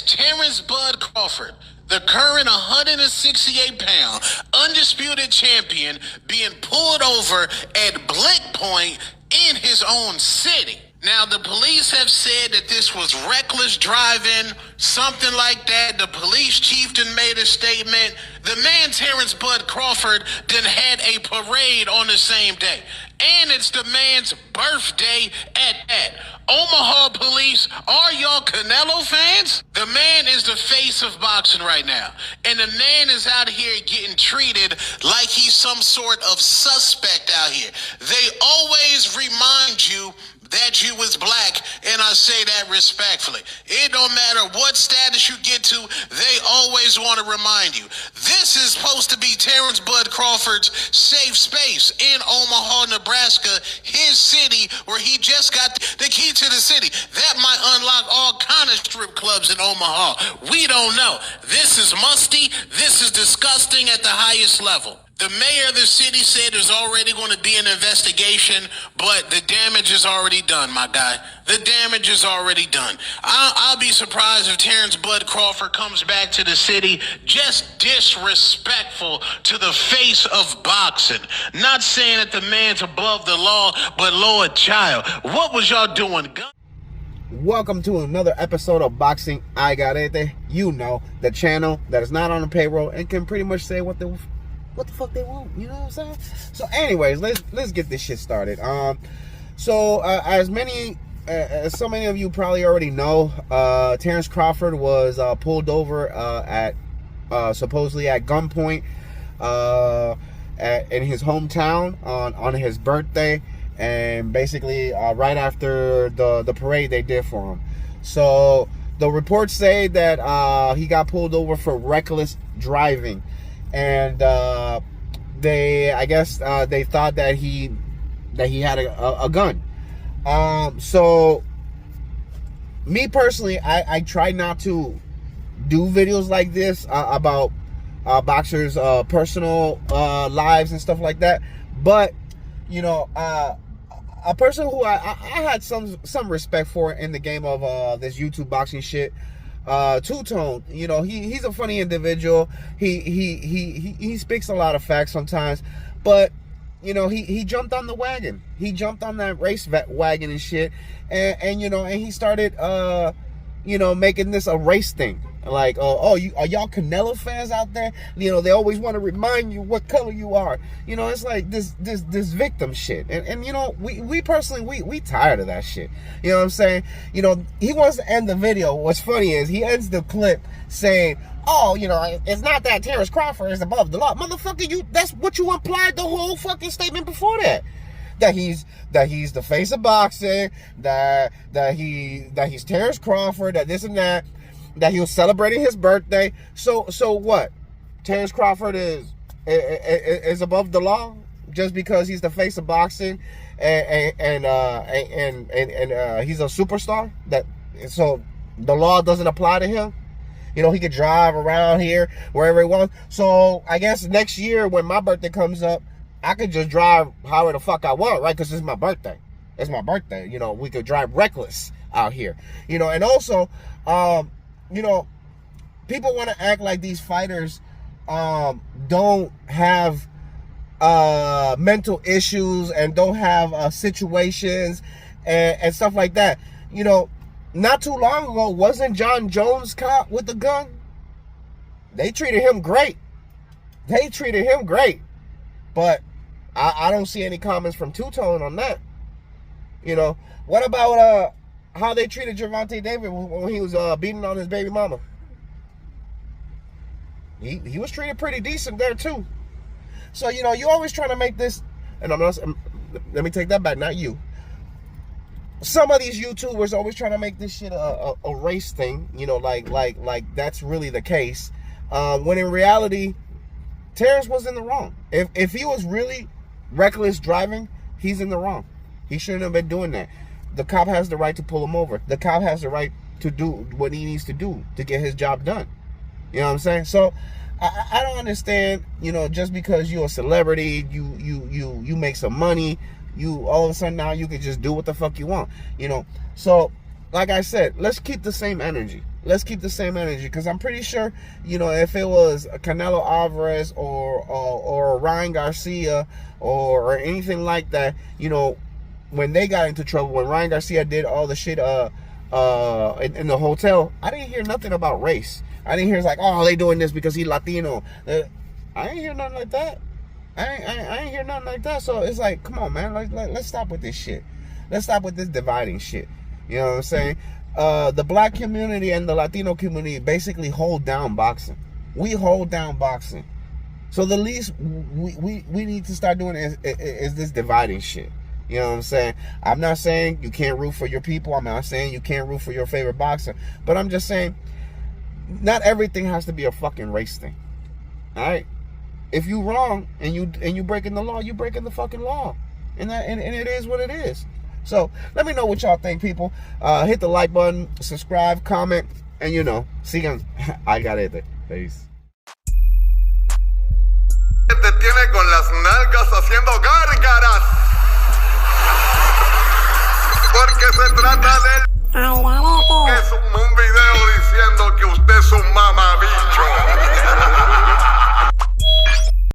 Terrence Bud Crawford, the current 168-pound undisputed champion, being pulled over at Blick Point in his own city. Now, the police have said that this was reckless driving, something like that. The police chief done made a statement. The man, Terrence Bud Crawford, done had a parade on the same day. And it's the man's birthday at that. Omaha police, are y'all Canelo fans? The man is the face of boxing right now. And the man is out here getting treated like he's some sort of suspect out here. They always remind you that you was black, and I say that respectfully. It don't matter what status you get to, they always want to remind you. This is supposed to be Terrence Bud Crawford's safe space in Omaha, Nebraska, his city, where he just got the key to the city. That might unlock all kind of strip clubs in Omaha. We don't know. This is musty. This is disgusting at the highest level. The mayor of the city said there's already going to be an investigation, but the damage is already done, my guy. The damage is already done. I'll be surprised if Terrence Bud Crawford comes back to the city just disrespectful to the face of boxing. Not saying that the man's above the law, but Lord child, what was y'all doing? Welcome to another episode of Boxing I Got It. You know, the channel that is not on the payroll and can pretty much say what the fuck they want, you know what I'm saying? So anyways, let's get this shit started. As so many of you probably already know, Terrence Crawford was pulled over at supposedly at gunpoint in his hometown on his birthday, and basically right after the parade they did for him. So the reports say that he got pulled over for reckless driving. And I guess they thought that he had a gun. So me personally, I try not to do videos like this about boxers' personal lives and stuff like that. But you know, a person who I had some respect for in the game of this YouTube boxing shit. Two Tone, you know, he's a funny individual. He speaks a lot of facts sometimes, but you know, he jumped on the wagon. He jumped on that race wagon and shit, and you know, and he started you know, making this a race thing. Like, are y'all Canelo fans out there? You know, they always want to remind you what color you are. You know, it's like this victim shit. And you know, we personally, we tired of that shit. You know what I'm saying? You know, he wants to end the video. What's funny is he ends the clip saying, oh, you know, it's not that Terrence Crawford is above the law. Motherfucker, that's what you implied the whole fucking statement before that. That he's the face of boxing, that he's Terrence Crawford, that this and that he was celebrating his birthday. So what? Terrence Crawford is above the law just because he's the face of boxing and he's a superstar. So the law doesn't apply to him. You know, he could drive around here wherever he wants. So I guess next year when my birthday comes up, I could just drive however the fuck I want, right? Because it's my birthday. It's my birthday. You know, we could drive reckless out here. You know, and also, you know, people want to act like these fighters don't have mental issues and don't have situations and stuff like that. You know, not too long ago, wasn't John Jones caught with a gun? They treated him great. But I don't see any comments from Two Tone on that. You know, what about how they treated Gervonta Davis when he was beating on his baby mama? He was treated pretty decent there too. So, you know, you always trying to make this, and let me take that back, not you. Some of these YouTubers always trying to make this shit a race thing, you know, like that's really the case. When in reality, Terrence was in the wrong. If he was really reckless driving, he's in the wrong. He shouldn't have been doing that. The cop has the right to pull him over. The cop has the right to do what he needs to do to get his job done. You know what I'm saying? So I don't understand, you know, just because you're a celebrity, you make some money, you all of a sudden now you can just do what the fuck you want, you know. So like I said, let's keep the same energy. Let's keep the same energy, because I'm pretty sure, you know, if it was Canelo Alvarez or Ryan Garcia or anything like that, you know, when they got into trouble, when Ryan Garcia did all the shit in the hotel, I didn't hear nothing about race. I didn't hear it's like, oh, they doing this because he's Latino. I ain't hear nothing like that. I ain't hear nothing like that. So it's like, come on, man, let's stop with this shit. Let's stop with this dividing shit. You know what I'm saying? The black community and the Latino community basically hold down boxing. We hold down boxing. So the least we need to start doing is this dividing shit. You know what I'm saying? I'm not saying you can't root for your people. I'm not saying you can't root for your favorite boxer. But I'm just saying, not everything has to be a fucking race thing. All right? If you wrong and you breaking the law, you breaking the fucking law. And it is what it is. So let me know what y'all think, people. Hit the like button, subscribe, comment, and you know, sigan. I got it. Peace. Te tiene con las nalgas haciendo gárgaras. Porque se trata del...